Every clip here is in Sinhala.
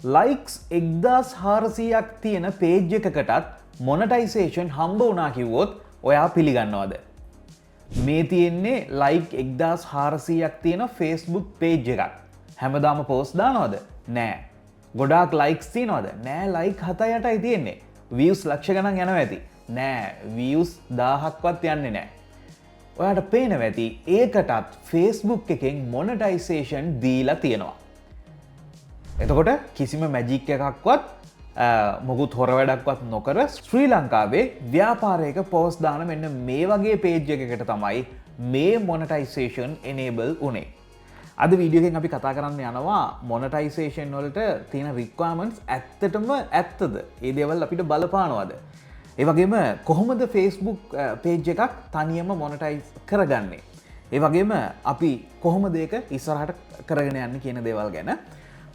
ලයික්ස් 1400ක් තියෙන පේජ් එකකටත් මොනටයිසේෂන් හම්බ වුණා කිව්වොත් ඔයා පිළිගන්නවද? මේ තියෙන්නේ ලයික් 1400ක් තියෙන Facebook පේජ් එකක්. හැමදාම පෝස්ට් දානවද? නෑ. ගොඩාක් ලයික්ස් තියනවද? නෑ, ලයික් 7-8යි තියෙන්නේ. views ලක්ෂ ගණන් යනවා ඇති. නෑ, views 1000ක්වත් යන්නේ නෑ. ඔයාට පේනවා ඇති ඒකටත් Facebook එකෙන් මොනටයිසේෂන් දීලා තියෙනවා. එතකොට කිසිම මැජික් එකක්වත් මොකුත් හොර වැඩක්වත් නොකර ශ්‍රී ලංකාවේ ව්‍යාපාරයක පෝස්ට් දාන මෙන්න මේ වගේ පේජ් එකකට තමයි මේ මොනටයිසේෂන් enable උනේ. අද වීඩියෝ එකෙන් අපි කතා කරන්න යනවා මොනටයිසේෂන් වලට තියෙන රික්වයර්මන්ට්ස් ඇත්තටම ඇත්තද? ඒ දේවල් අපිට බලපානවද? ඒ වගේම කොහොමද Facebook පේජ් එකක් තනියම මොනටයිස් කරගන්නේ? ඒ වගේම අපි කොහොමද ඒක ඉස්සරහට කරගෙන යන්නේ කියන දේවල් ගැන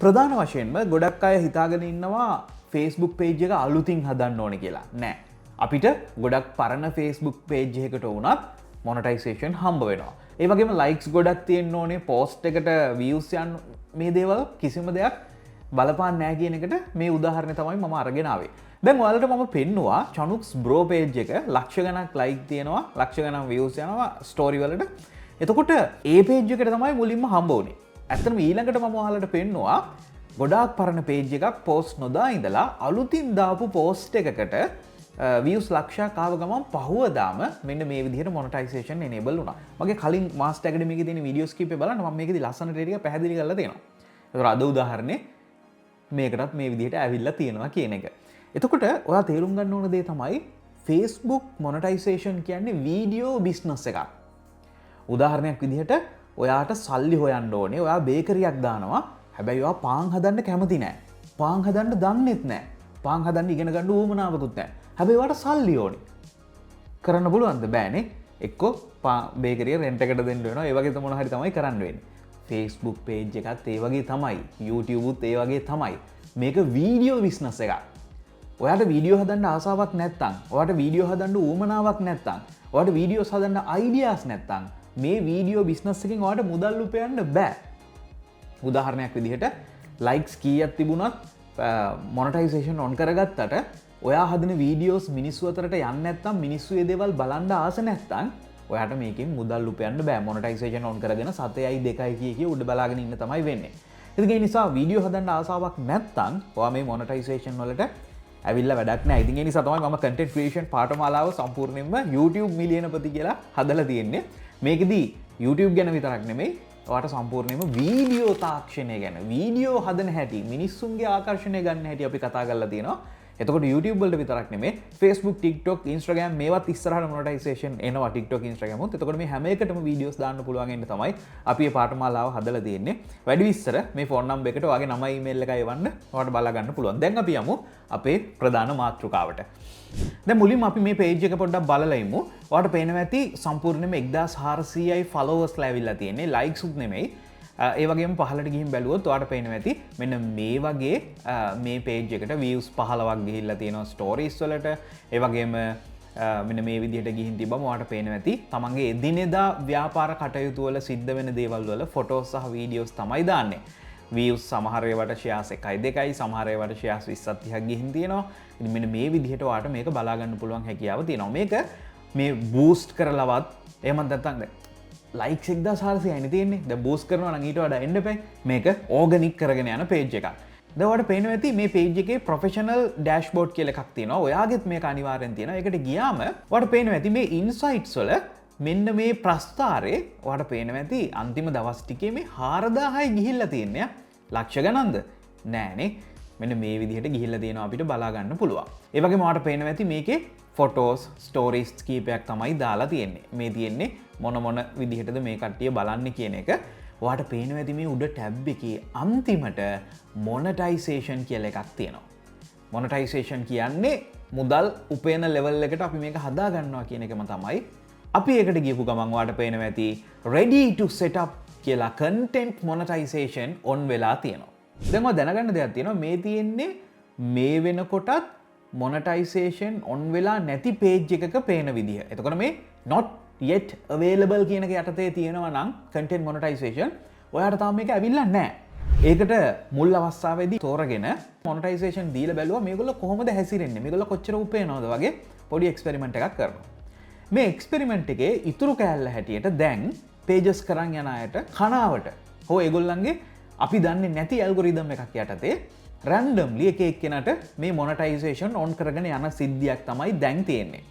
ප්‍රධාන වශයෙන්ම ගොඩක් අය හිතාගෙන ඉන්නවා Facebook පේජ් එක අලුතින් හදන්න ඕනේ කියලා. නෑ. අපිට ගොඩක් පරණ Facebook පේජ් එකකට වුණත් මොනටයිසේෂන් හම්බ වෙනවා. ඒ වගේම ලයික්ස් ගොඩක් තියෙන්න ඕනේ, පෝස්ට් එකට views යන මේ දේවල් කිසිම දෙයක් බලපාන්නේ නැහැ කියන එකට මේ උදාහරණය තමයි මම අරගෙන ආවේ. දැන් ඔයාලට මම පෙන්නවා චනුක්ස් බ්‍රෝ පේජ් එක ලක්ෂ ගණක් ලයික් තියෙනවා, ලක්ෂ ගණන් views යනවා ස්ටෝරි වලට. එතකොට ඒ පේජ් එකට තමයි මුලින්ම හම්බ වුනේ. ඇත්තටම ඊළඟට මම ඔයාලට පෙන්නවා ගොඩාක් පරණ පේජ් එකක් පෝස්ට් නොදා ඉඳලා අලුතින් දාපු පෝස්ට් එකකට views ලක්ෂයක් ආව ගමන් පහුවදාම මෙන්න මේ විදිහට මොනටයිසේෂන් enable වුණා. මගේ කලින් මාස්ටර් ඇකඩමි එකේ තියෙන වීඩියෝස් කීපේ බලන්න මම මේකෙදි ලස්සනට ටික පැහැදිලි කරලා තියෙනවා. ඒතර අද උදාහරණේ මේකටත් මේ විදිහට ඇවිල්ලා තියෙනවා කියන එක. එතකොට ඔයා තේරුම් ගන්න ඕන දේ තමයි Facebook මොනටයිසේෂන් කියන්නේ වීඩියෝ බිස්නස් එකක්. උදාහරණයක් විදිහට ඔයාට සල්ලි හොයන්න ඕනේ. ඔයා බේකරියක් දානවා. හැබැයි ඔයා පාන් හදන්න කැමති නෑ. පාන් හදන්න දන්නෙත් නෑ. පාන් හදන්න ඉගෙන ගන්න උවමනාවකුත් නෑ. හැබැයි ඔයාට සල්ලි ඕනේ. කරන්න පුළුවන්ද? බෑනේ. එක්කෝ බේකරිය රෙන්ට් එකට දෙන්න වෙනවා. ඒ වගේ මොන හරි තමයි කරන්න වෙන්නේ. Facebook page එකත් ඒ වගේ තමයි. YouTube උත් ඒ වගේ තමයි. මේක වීඩියෝ බිස්නස් එකක්. ඔයාට වීඩියෝ හදන්න ආසාවක් නැත්තම්, ඔයාට වීඩියෝ හදන්න උවමනාවක් නැත්තම්, ඔයාට වීඩියෝස් හදන්න අයිඩියාස් නැත්තම් මේ වීඩියෝ බිස්නස් එකෙන් ඔයාට මුදල් උපයන්න බෑ. උදාහරණයක් විදිහට ලයික්ස් කීයක් තිබුණත් මොනටයිසේෂන් ඔන් කරගත්තට ඔයා හදන වීඩියෝස් මිනිස්සු අතරට යන්නේ නැත්නම් මිනිස්සු ඒ දේවල් බලන්න ආස නැත්නම් ඔයාට මේකෙන් මුදල් උපයන්න බෑ. මොනටයිසේෂන් ඔන් කරගෙන 7යි 2යි කිය උඩ බලාගෙන ඉන්න තමයි වෙන්නේ. ඉතින් ඒ නිසා වීඩියෝ හදන්න ආසාවක් නැත්නම් ඔයා මේ මොනටයිසේෂන් වලට ඇවිල්ලා වැඩක් නෑ. ඉතින් ඒ නිසා තමයි මම content creation පාඨමාලාව සම්පූර්ණයෙන්ම YouTube මිලියනපති කියලා හදලා තියෙන්නේ. මේකෙදී YouTube ගැන විතරක් නෙමෙයි ඔයාට සම්පූර්ණයෙන්ම වීඩියෝ තාක්ෂණය ගැන, වීඩියෝ හදන හැටි, මිනිස්සුන්ගේ ආකර්ෂණය ගන්න හැටි අපි කතා කරලා තියෙනවා. එතකොට YouTube වලට විතරක් නෙමෙයි Facebook, TikTok, Instagram මේවත් ඉස්සරහට මොනටයිසේෂන් එනවා. TikTok, Instagram උත්. එතකොට මේ හැම එකටම වීඩියෝස් දාන්න පුළුවන් වෙන්න තමයි අපි මේ පාඨමාලාව හදලා තියෙන්නේ. වැඩි විස්තර මේ ෆෝන් නම්බර් එකට ඔයාගේ නම ඊමේල් එක එවන්න ඔයාලට බලා ගන්න පුළුවන්. දැන් අපි යමු අපේ ප්‍රධාන මාතෘකාවට. දැන් මුලින්ම අපි මේ පේජ් එක පොඩ්ඩක් බලලා ඉමු. ඔයාලට පේනවා ඇති සම්පූර්ණයෙන්ම 1400යි ෆලෝවර්ස්ලා ඇවිල්ලා තියෙන්නේ. ලයික්ස් උත් නෙමෙයි. ඒ වගේම පහලට ගිහින් බැලුවොත් ඔයාට පේනවා ඇති මෙන්න මේ වගේ මේ පේජ් එකට views 15ක් ගිහිල්ලා තියෙනවා ස්ටෝරීස් වලට. ඒ වගේම මෙන්න මේ විදිහට ගිහින් තිබ්බම ඔයාට පේනවා ඇති තමන්ගේ එදිනෙදා ව්‍යාපාර කටයුතු වල සිද්ධ වෙන දේවල් වල ෆොටෝස් සහ වීඩියෝස් තමයි දාන්නේ. views සමහර ඒවාට shares 1යි 2යි, සමහර ඒවාට shares 20ක් 30ක් ගිහින් තියෙනවා. ඉතින් මෙන්න මේ විදිහට ඔයාට මේක බලා ගන්න පුළුවන් හැකියාව තියෙනවා. මේක මේ බූස්ට් කරලවත් එහෙම නැත්නම් ලයික්ස් 1400යි තියෙන්නේ. දැන් බූස්ට් කරනවා නම් ඊට වඩා එන්න එපා. මේක ඕගනික් කරගෙන යන පේජ් එකක්. දැන් ඔයාලට පේනවා ඇති මේ පේජ් එකේ ප්‍රොෆෙෂනල් ඩෑෂ්බෝඩ් කියලා එකක් තියෙනවා. ඔයාගෙත් මේක අනිවාර්යෙන් තියෙනවා. ඒකට ගියාම ඔයාලට පේනවා ඇති මේ ඉන්සයිට්ස් වල මෙන්න මේ ප්‍රස්ථාරේ ඔයාලට පේනවා ඇති අන්තිම දවස් ටිකේ මේ 4000යි ගිහිල්ලා තියෙන්නේ. ලක්ෂ ගණන්ද? නෑනේ. මෙන්න මේ විදිහට ගිහිල්ලා තියෙනවා අපිට බලා ගන්න පුළුවන්. ඒ වගේම ඔයාලට පේනවා ඇති මේකේ ෆොටෝස්, ස්ටෝරීස් කීපයක් තමයි දාලා තියෙන්නේ. මේ තියෙන්නේ මොන විදිහටද මේ කට්ටිය බලන්නේ කියන එක. ඔයාට පේනවා ඇති මේ උඩ ටැබ් එකේ අන්තිමට මොනටයිසේෂන් කියලා එකක් තියෙනවා. මොනටයිසේෂන් කියන්නේ මුදල් උපයන ලෙවල් එකට අපි මේක හදා ගන්නවා කියන එකම තමයි. අපි ඒකට ගියපු ගමන් ඔයාට පේනවා ඇති ready to set up කියලා content monetization on වෙලා තියෙනවා. දැන් ඔයා දැනගන්න දෙයක් තියෙනවා මේ තියෙන්නේ මේ වෙනකොටත් monetization on වෙලා නැති page එකක පේන විදිහ. එතකොට මේ not yet available කියන එක යටතේ තියෙනවා නම් content monetization ඔයාට තාම මේක ඇවිල්ලා නැහැ. ඒකට මුල් අවස්ථාවේදී තෝරගෙන මොනටයිසේෂන් දීලා බැලුවා මේගොල්ලෝ කොහොමද හැසිරෙන්නේ මේගොල්ලෝ කොච්චර උපයනවද වගේ පොඩි එක්ස්පෙරිමන්ට් එකක් කරනවා. මේ එක්ස්පෙරිමන්ට් එකේ ඉතුරු කෑල්ල හැටියට දැන් පේජස් කරන් යන අයට කනාවට හෝ ඒගොල්ලන්ගේ අපි දන්නේ නැති ඇල්ගොරිදම් එකක් යටතේ රැන්ඩම්ලි එක එක්කෙනාට මේ මොනටයිසේෂන් ඔන් කරගෙන යන සිද්ධියක් තමයි දැන් තියෙන්නේ.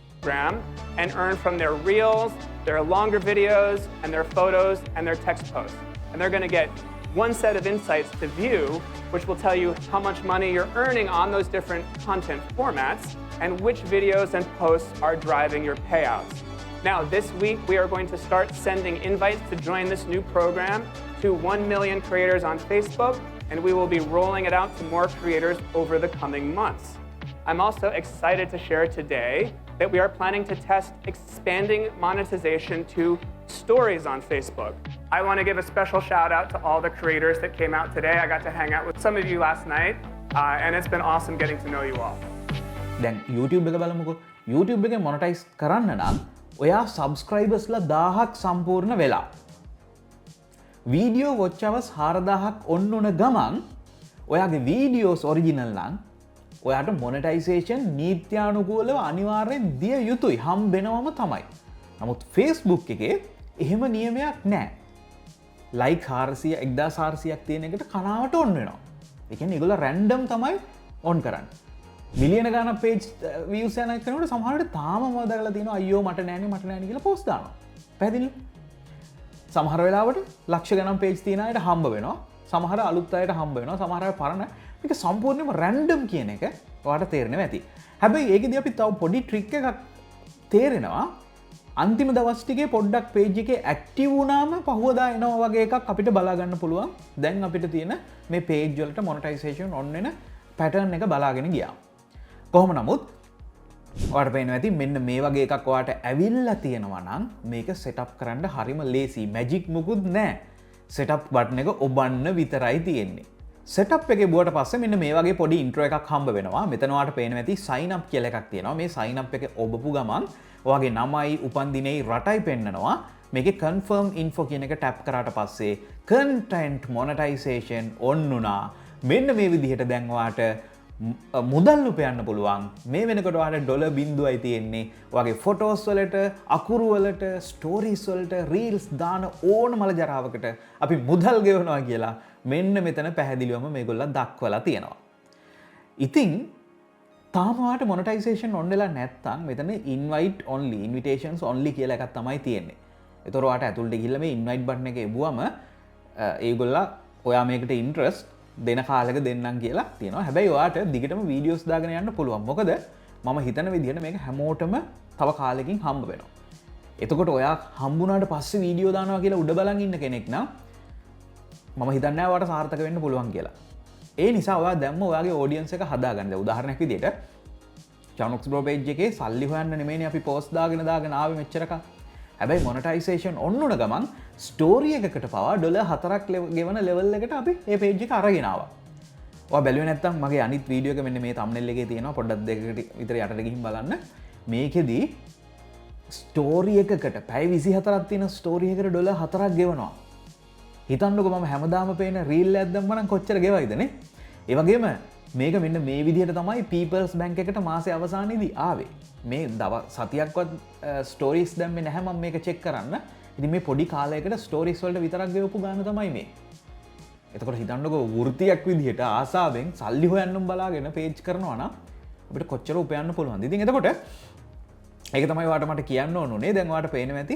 And earn from their reels, their longer videos, and their photos, and their text posts. And they're going to get one set of insights to view, which will tell you how much money you're earning on those different content formats and which videos and posts are driving your payouts. Now, this week, we are going to start sending invites to join this new program to 1 million creators on Facebook, and we will be rolling it out to more creators over the coming months. I'm also excited to share today that we are planning to test expanding monetization to stories on Facebook. I want to give a special shout out to all the creators that came out today. I got to hang out with some of you last night, and it's been awesome getting to know you all. දැන් YouTube එක බලමුකෝ. YouTube එකේ මොනටයිස් කරන්න නම් ඔයා සබ්ස්ක්‍රයිබර්ස්ලා 1000ක් සම්පූර්ණ වෙලා. වීඩියෝ වොච් අවර්ස් 4000ක් ඔන්න උන ගමන් ඔයාගේ වීඩියෝස් ඔරිජිනල් නම් ඔයාට මොනටයිසේෂන් නීත්‍යානුකූලව අනිවාර්යෙන් දිය යුතුයි හම්බෙනවම තමයි. නමුත් Facebook එකේ එහෙම නියමයක් නැහැ. ලයික් 400 1400ක් තියෙන එකට කනාවට ඔන් වෙනවා. ඒ කියන්නේ ඒගොල්ලෝ රැන්ඩම් තමයි ඔන් කරන්නේ. මිලියන ගාණක් පේජ් views යන කෙනෙකුට සමහරවිට තාම මොකද කරලා තියෙනවා අයියෝ මට නෑනේ කියලා පෝස්ට් දානවා. පැහැදිලිද? සමහර වෙලාවට ලක්ෂ ගණන් පේජ් තියෙන අයට හම්බ වෙනවා. සමහර අලුත් අයට හම්බ වෙනවා. සමහර අය පරණ මේක සම්පූර්ණයෙන්ම රැන්ඩම් කියන එක ඔයාලට තේරෙනවා ඇති. හැබැයි ඒකෙදී අපි තව පොඩි ට්‍රික් එකක් තේරෙනවා. අන්තිම දවස් ටිකේ පොඩ්ඩක් පේජ් එකේ ඇක්ටිව් වුණාම පහුවදා එනවා වගේ එකක් අපිට බලා ගන්න පුළුවන්. දැන් අපිට තියෙන මේ පේජ් වලට මොනටයිසේෂන් ඔන් වෙන පැටර්න් එක බලාගෙන ගියා. කොහොම නමුත් ඔයාලට පේනවා ඇති මෙන්න මේ වගේ එකක් ඔයාලට ඇවිල්ලා තියෙනවා නම් මේක සෙටප් කරන්න හරිම ලේසි. මැජික් මුකුත් නැහැ. සෙටප් බටන් එක ඔබන්න විතරයි තියෙන්නේ. සෙටප් එකේ බුවට පස්සේ මෙන්න මේ වගේ පොඩි ඉන්ට්‍රෝ එකක් හම්බ වෙනවා. මෙතන ඔයාලට පේනවා ඇති sign up කියලා එකක් තියෙනවා. මේ sign up එකේ ඔබපු ගමන් ඔයාගේ නමයි උපන්දිනේයි රටයි පෙන්නනවා. මේකේ confirm info කියන එක ටැප් කරාට පස්සේ content monetization on වුණා. මෙන්න මේ විදිහට දැන් ඔයාට මුදල් උපයන්න පුළුවන්. මේ වෙනකොට ඔයාලට ඩොලර් බිඳුවයි තියෙන්නේ. ඔයාගේ ෆොටෝස් වලට, අකුරු වලට, ස්ටෝරීස් වලට, රීල්ස් දාන ඕන මල ජරාවකට අපි මුදල් ගෙවනවා කියලා මෙන්න මෙතන පැහැදිලිවම මේගොල්ලෝ දක්වලා තියෙනවා. ඉතින් තාම ඔයාලට මොනටයිසේෂන් ඔන් වෙලා නැත්නම් මෙතන invite only, invitations only කියලා එකක් තමයි තියෙන්නේ. ඒතර ඔයාලට ඇතුළට ගිහිල්ලා මේ invite button එක එබුවම ඒගොල්ලෝ ඔයා මේකට interest දෙන කාලෙක දෙන්නම් කියලා තියෙනවා. හැබැයි ඔයාට දිගටම වීඩියෝස් දාගෙන යන්න පුළුවන්. මොකද මම හිතන විදිහට මේක හැමෝටම තව කාලෙකින් හම්බ වෙනවා. එතකොට ඔයා හම්බුනාට පස්සේ වීඩියෝ දානවා කියලා උඩ බලන් ඉන්න කෙනෙක් නම් මම හිතන්නේ නැහැ ඔයාට සාර්ථක වෙන්න පුළුවන් කියලා. ඒ නිසා ඔයා දැම්ම ඔයාගේ ඔඩියන්ස් එක හදාගන්න. දැන් උදාහරණයක් විදිහට චානොක්ස් බ්‍රෝ පේජ් එකේ සල්ලි හොයන්න නෙමෙයිනේ අපි පෝස්ට් දාගෙන ආවේ මෙච්චරක. හැබැයි මොනටයිසේෂන් ඔන්න උන ගමන් ස්ටෝරි එකකට පවා ඩොලර් 4ක් ගෙවන ලෙවල් එකට අපි මේ පේජ් එක අරගෙන ආවා. ඔයා බැලුවේ නැත්නම් මගේ අනිත් වීඩියෝ එක මෙන්න මේ thumbnail එකේ තියෙනවා. පොඩ්ඩක් දෙකකට විතර යටට ගිහින් බලන්න. මේකෙදී ස්ටෝරි එකකට පැය 24ක් තියෙන ස්ටෝරි එකකට ඩොලර් 4ක් ගෙවනවා. හිතන්නකො මම හැමදාම පේන රීල් එකක් දැම්මම නම් කොච්චර ගෙවයිද නේ? ඒ වගේම මේක මෙන්න මේ විදිහට තමයි People's Bank එකට මාසේ අවසානයේදී ආවේ. මේ සතියක්වත් ස්ටෝරීස් දැම්මේ නැහැ මම මේක චෙක් කරන්න. ඉතින් මේ පොඩි කාලයකට ස්ටෝරීස් වලට විතරක් ගෙවපු ගාන තමයි මේ. එතකොට හිතන්නකෝ වෘත්තියක් විදිහට ආසාවෙන් සල්ලි හොයන්නම් බලාගෙන පේජ් කරනවා නම් අපිට කොච්චර උපයන්න පුළුවන්ද? ඉතින් එතකොට ඒක තමයි ඔයාලට මට කියන්න ඕනුනේ. දැන් ඔයාලට පේනවා ඇති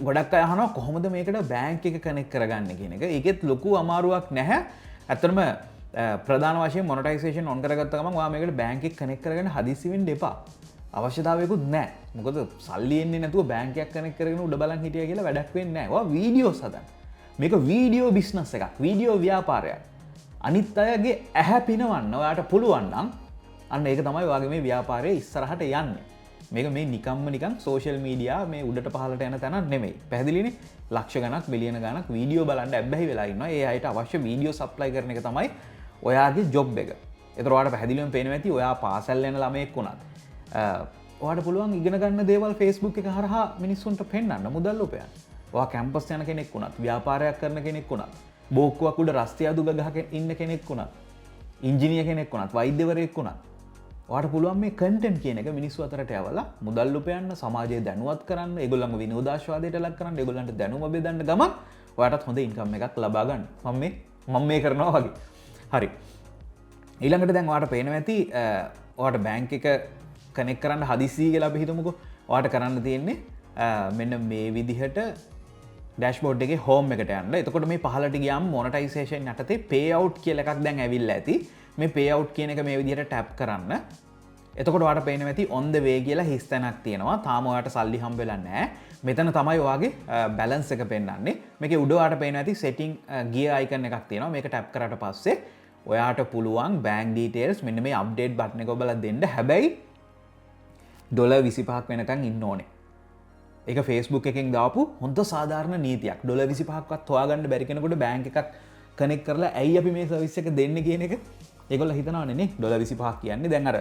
ගොඩක් අය අහනවා කොහොමද මේකට බැංක් එක කනෙක්ට් කරගන්නේ කියන එක. ඒකෙත් ලොකු අමාරුවක් නැහැ. ඇත්තටම ප්‍රධාන වශයෙන් මොනටයිසේෂන් ඔන් කරගත්ත ගමන් ඔයා මේකට බැංක් එක කනෙක්ට් කරගෙන හදිස්සි වෙන්න එපා. අවශ්‍යතාවයකුත් නැහැ. මොකද සල්ලි එන්නේ නැතුව බැංක් එකක් කනෙක්ට් කරගෙන උඩ බලන් හිටියා කියලා වැඩක් වෙන්නේ නැහැ. ඔයා වීඩියෝස් හදන්න. මේක වීඩියෝ බිස්නස් එකක්. වීඩියෝ ව්‍යාපාරයක්. අනිත් අයගේ ඇහැ පිනවන්න ඔයාට පුළුවන් නම් අන්න ඒක තමයි ඔයාගේ මේ ව්‍යාපාරය ඉස්සරහට යන්නේ. මේක මේ නිකම්ම නිකන් සෝෂල් මීඩියා මේ උඩට පහළට යන තැනක් නෙමෙයි. පැහැදිලිනේ? ලක්ෂ ගණක් මිලියන ගණක් වීඩියෝ බලන්න ඇබ්බැහි වෙලා ඉන්නවා. ඒ අයට අවශ්‍ය වීඩියෝ සප්ලයි කරන එක තමයි ඔයාගේ ජොබ් එක. ඒතර ඔයාලට පැහැදිලිවම පේනවා ඇති ඔයා පාසල් යන ළමයෙක් වුණත් ඔයාට පුළුවන් ඉගෙන ගන්න දේවල් Facebook එක හරහා මිනිස්සුන්ට පෙන්වන්න මුදල් උපයන්න. ඔයා කැම්පස් යන කෙනෙක් වුණත්, ව්‍යාපාරයක් කරන කෙනෙක් වුණත්, බෝක්කුවක් උඩ රස්තියා දුග ගහක ඉන්න කෙනෙක් වුණත්, ඉංජිනියර් කෙනෙක් වුණත්, වෛද්‍යවරයෙක් වුණත් ඔයාට පුළුවන් මේ කන්ටෙන්ට් කියන එක මිනිස්සු අතරට යවලා මුදල් උපයන්න, සමාජය දැනුවත් කරන්න, ඒගොල්ලන්ව විනෝදාස්වාදයට ලක් කරන්න, ඒගොල්ලන්ට දැනුම බෙදන්න ගමන් ඔයාටත් හොඳ ඉන්කම් එකක් ලබා ගන්න. මම මේ කරනවා වගේ. හරි. ඊළඟට දැන් ඔයාට පේනවා ඇති ඔයාට බැංක් එක කනෙක්ට් කරන්න හදිස්සිය කියලා අපි හිතමුකෝ. ඔයාට කරන්න තියෙන්නේ මෙන්න මේ විදිහට ඩෑෂ්බෝඩ් එකේ හෝම් එකට යන්න. එතකොට මේ පහළට ගියාම මොනටයිසේෂන් යටතේ පේ අවුට් කියලා එකක් දැන් ඇවිල්ලා ඇති. මේ පේ අවුට් කියන එක මේ විදිහට ටැප් කරන්න. එතකොට ඔයාට පේනවා ඇති on the way කියලා හිස් තැනක් තියෙනවා. තාම ඔයාට සල්ලි හම්බ වෙලා නැහැ. මෙතන තමයි ඔයාගේ බැලන්ස් එක පෙන්වන්නේ. මේකේ උඩ ඔයාට පේනවා ඇති setting gear icon එකක් තියෙනවා. මේක ටැප් කරාට පස්සේ ඔයාට පුළුවන් bank details මෙන්න මේ update button එක ඔබලා දෙන්න. හැබැයි $25ක් වෙනකන් ඉන්න ඕනේ. ඒක Facebook එකෙන් දාපු හොඳ සාධාරණ නීතියක්. $25ක්වත් හොයාගන්න බැරි කෙනෙකුට බැංක් එකක් කනෙක්ට් කරලා ඇයි අපි මේ සර්විස් එක දෙන්නේ කියන එක ඒගොල්ලෝ හිතනවනේ නේ. $25ක් කියන්නේ දැන් අර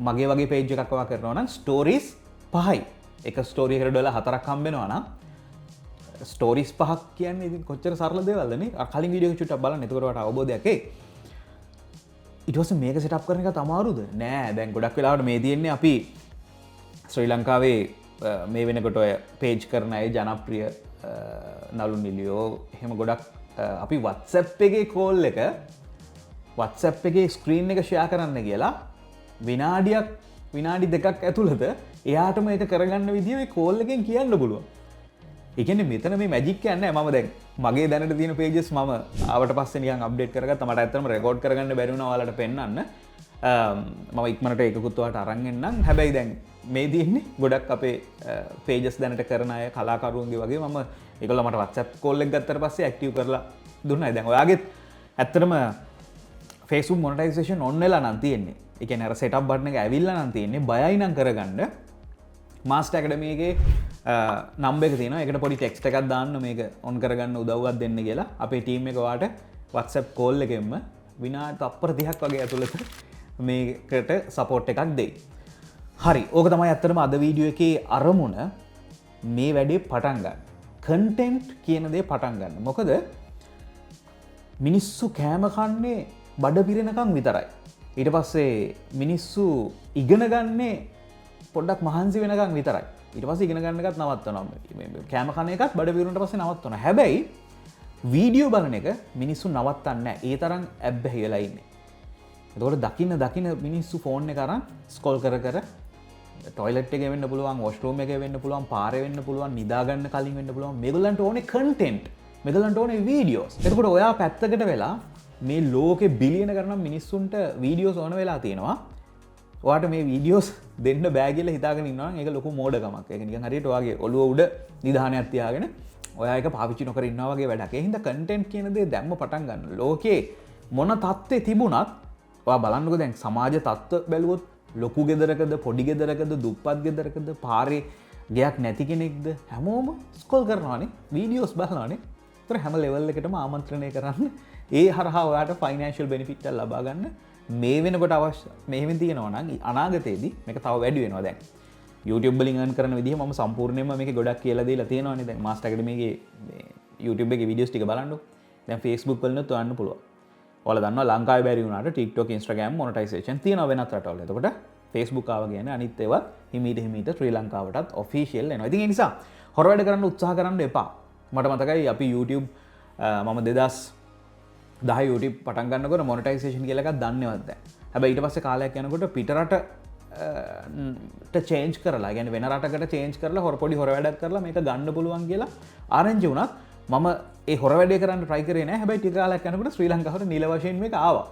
මගේ වගේ පේජ් එකක් ඔයා කරනවා නම් ස්ටෝරීස් 5යි. එක ස්ටෝරි එකට $4ක් හම්බ වෙනවා නම් ස්ටෝරීස් 5ක් කියන්නේ ඉතින් කොච්චර සරල දේවල්ද නේ. අර කලින් වීඩියෝ එක චුට්ටක් බලන්න. එතකොට ඔයාට අවබෝධයක් එයි. ඊට පස්සේ මේක සෙටප් කරන එක අමාරුද? නෑ. දැන් ගොඩක් වෙලාවට මේ තියෙන්නේ අපි ශ්‍රී ලංකාවේ මේ වෙනකොට ඔය පේජ් කරන අය ජනප්‍රිය නලු නිලියෝ එහෙම ගොඩක් අපි WhatsApp එකේ කෝල් එක WhatsApp එකේ ස්ක්‍රීන් එක ෂෙයා කරන්න කියලා විනාඩි 2ක් ඇතුළත එයාටම ඒක කරගන්න විදිහ මේ කෝල් එකෙන් කියන්න පුළුවන්. ඒ කියන්නේ මෙතන මේ මැජික් කියන්නේ මම දැන් මගේ දැනට තියෙන පේජස් මම ආවට පස්සේ නිකන් අප්ඩේට් කරගත්තා. මට ඇත්තටම රෙකෝඩ් කරගන්න බැරි වුණා ඔයාලට පෙන්නන්න. මම ඉක්මනට ඒකකුත් ඔයාලට අරන් එන්නම්. හැබැයි දැන් මේ තියෙන්නේ ගොඩක් අපේ පේජස් දැනට කරන අය කලාකරුවන්ගේ වගේ මම ඒගොල්ලෝ මට WhatsApp කෝල් එක ගත්තට පස්සේ ඇක්ටිව් කරලා දුන්නා. දැන් ඔයාගෙත් ඇත්තටම Facebook මොනටයිසේෂන් ඔන් වෙලා නම් තියෙන්නේ. ඒ කියන්නේ අර setup button එක ඇවිල්ලා නම් තියෙන්නේ. බයයි නම් කරගන්න Master Academy එකේ නම්බර් එක තියෙනවා. ඒකට පොඩි ටෙක්ස්ට් එකක් දාන්න මේක ඔන් කරගන්න උදව්වක් දෙන්න කියලා. අපේ ටීම් එක ඔයාට WhatsApp කෝල් එකෙන්ම විනාඩි තප්පර 30ක් වගේ ඇතුළත මේකට සපෝට් එකක් දෙයි. හරි. ඕක තමයි ඇත්තටම අද වීඩියෝ එකේ අරමුණ. මේ වැඩේ පටන් ගන්න. කන්ටෙන්ට් කියන දේ පටන් ගන්න. මොකද මිනිස්සු කෑම කන්නේ බඩ පිරෙනකම් විතරයි. ඊට පස්සේ මිනිස්සු ඉගෙන ගන්නේ පොඩ්ඩක් මහන්සි වෙනකම් විතරයි. ඊට පස්සේ ඉගෙන ගන්න එකත් නවත්තනවා. කෑම කන එකත් බඩ පිරුණට පස්සේ නවත්තනවා. හැබැයි වීඩියෝ බලන එක මිනිස්සු නවත්තන්නේ නැහැ. ඒ තරම් ඇබ්බැහි වෙලා ඉන්නේ. එතකොට දකින්න මිනිස්සු ෆෝන් එක අරන් ස්ක්‍රෝල් කර ටොයිලට් එකේ වෙන්න පුළුවන්, වොෂ්රූම් එකේ වෙන්න පුළුවන්, පාරේ වෙන්න පුළුවන්, නිදා ගන්න කලින් වෙන්න පුළුවන්. මේගොල්ලන්ට ඕනේ කන්ටෙන්ට්. මේගොල්ලන්ට ඕනේ වීඩියෝස්. එතකොට ඔයා පැත්තකට වෙලා මේ ලෝකේ බිලියන ගණන් මිනිස්සුන්ට වීඩියෝස් ඕන වෙලා තියෙනවා. ඔයාට මේ වීඩියෝස් දෙන්න බෑ කියලා හිතාගෙන ඉන්නවා නම් ඒක ලොකු මෝඩකමක්. ඒක නිකන් හරියට ඔයාගේ ඔළුව උඩ නිදානයක් තියාගෙන ඔයා ඒක පාවිච්චි නොකර ඉන්නවා වගේ වැඩක්. ඒ හින්දා කන්ටෙන්ට් කියන දේ දැම්ම පටන් ගන්න. ලෝකේ මොන තත්ත්වෙ තිබුණත් ඔයා බලන්නකෝ දැන් සමාජ තත්ත්ව බැලුවොත් ලොකු ගෙදරකද පොඩි ගෙදරකද දුප්පත් ගෙදරකද පාරේ ගයක් නැති කෙනෙක්ද හැමෝම ස්ක්‍රෝල් කරනවානේ වීඩියෝස් බලනවානේ. ඒතර හැම ලෙවල් එකටම ආමන්ත්‍රණය කරන්න. ඒ හරහා ඔයාට ෆයිනෑන්ෂියල් බෙනිෆිට් එක ලබා ගන්න මේ වෙනකොට අවශ්‍ය මෙහෙම තියෙනවා නම් අනාගතයේදී මේක තව වැඩි වෙනවා. දැන් YouTube වලින් earn කරන විදිහ මම සම්පූර්ණයෙන්ම මේක ගොඩක් කියලා දීලා තියෙනවානේ. දැන් Master Academy එකේ YouTube එකේ වීඩියෝස් ටික බලන්නකො. දැන් Facebook වලිනුත් හොයන්න පුළුවන්. ඔයාලා දන්නවා ලංකාවේ බැරි වුණාට TikTok Instagram මොනටයිසේෂන් තියෙනවා වෙනත් රටවල. එතකොට Facebook ආව කියන්නේ අනිත් ඒවා හිමීට ශ්‍රී ලංකාවටත් ඔෆිෂියල් එනවා. ඉතින් ඒ නිසා හොර වැඩ කරන්න උත්සාහ කරන්න එපා. මට මතකයි අපි YouTube මම 2010 YouTube පටන් ගන්නකොට මොනටයිසේෂන් කියලා එකක් දන්නේවත් නැහැ. හැබැයි ඊට පස්සේ කාලයක් යනකොට පිටරට චේන්ජ් කරලා කියන්නේ වෙන රටකට චේන්ජ් කරලා පොඩි හොර වැඩක් කරලා මේක ගන්න පුළුවන් කියලා ආරංචි වුණත් මම ඒ හොර වැඩේ කරන්න try කරේ නැහැ. හැබැයි ටික කාලයක් යනකොට ශ්‍රී ලංකාවට නිල වශයෙන් මේක ආවා.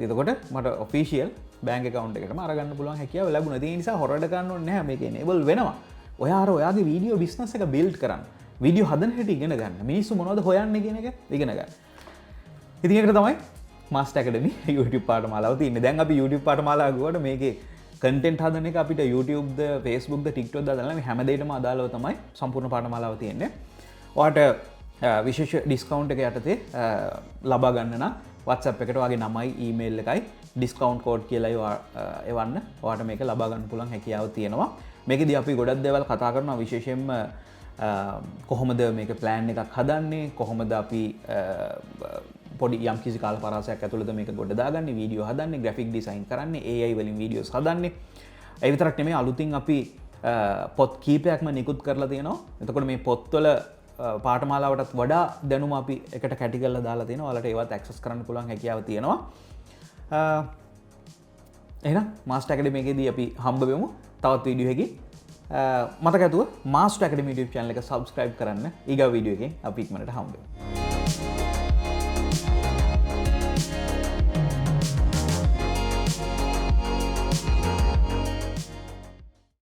එතකොට මට ඔෆිෂියල් බැංක් account එකටම අරගන්න පුළුවන් හැකියාව ලැබුණා. ඒ නිසා හොර වැඩ කරන්න ඕනේ නැහැ. මේක enable වෙනවා. ඔයා ඔයාගේ වීඩියෝ බිස්නස් එක build කරන්න. වීඩියෝ හදන හැටි ඉගෙන ගන්න. මිනිස්සු මොනවද හොයන්නේ කියන එක ඉගෙන ගන්න. ඉතින් ඒකට තමයි Master Academy YouTube පාඨමාලාව තියෙන්නේ. දැන් අපි YouTube පාඨමාලාව ගුවට මේකේ content හදන එක අපිට YouTube ද Facebook ද TikTok ද දාලා මේ හැම දෙයකම අදාළව තමයි සම්පූර්ණ පාඨමාලාව තියෙන්නේ. ඔයාට විශේෂ ඩිස්කවුන්ට් එක යටතේ ලබා ගන්න නම් WhatsApp එකට ඔයාගේ නමයි ඊමේල් එකයි ඩිස්කවුන්ට් කෝඩ් කියලා එවන්න. ඔයාට මේක ලබා ගන්න පුළුවන් හැකියාව තියෙනවා. මේකෙදී අපි ගොඩක් දේවල් කතා කරනවා විශේෂයෙන්ම කොහොමද මේක ප්ලෑන් එකක් හදන්නේ, කොහොමද අපි පොඩි යම් කිසි කාල පරාසයක් ඇතුළත මේක ගොඩ දාගන්නේ, වීඩියෝ හදන්නේ, ග්‍රැෆික් ඩිසයින් කරන්නේ, AI වලින් වීඩියෝස් හදන්නේ. ඒ විතරක් නෙමෙයි අලුතින් අපි පොත් කීපයක්ම නිකුත් කරලා තියෙනවා. එතකොට මේ පොත්වල පාඨමාලාවටත් වඩා දැනුම අපි එකට කැටි කරලා දාලා තියෙනවා. ඔයාලට ඒවත් ඇක්සස් කරන්න පුළුවන් හැකියාව තියෙනවා. එහෙනම් මාස්ටර් ඇකඩමි එකේදී අපි හම්බ වෙමු තවත් වීඩියෝ එකකින්. මතක ඇතුව මාස්ටර් ඇකඩමි YouTube channel එක subscribe කරන්න. ඊගා වීඩියෝ එකෙන් අපි ඉක්මනට හම්බ වෙමු.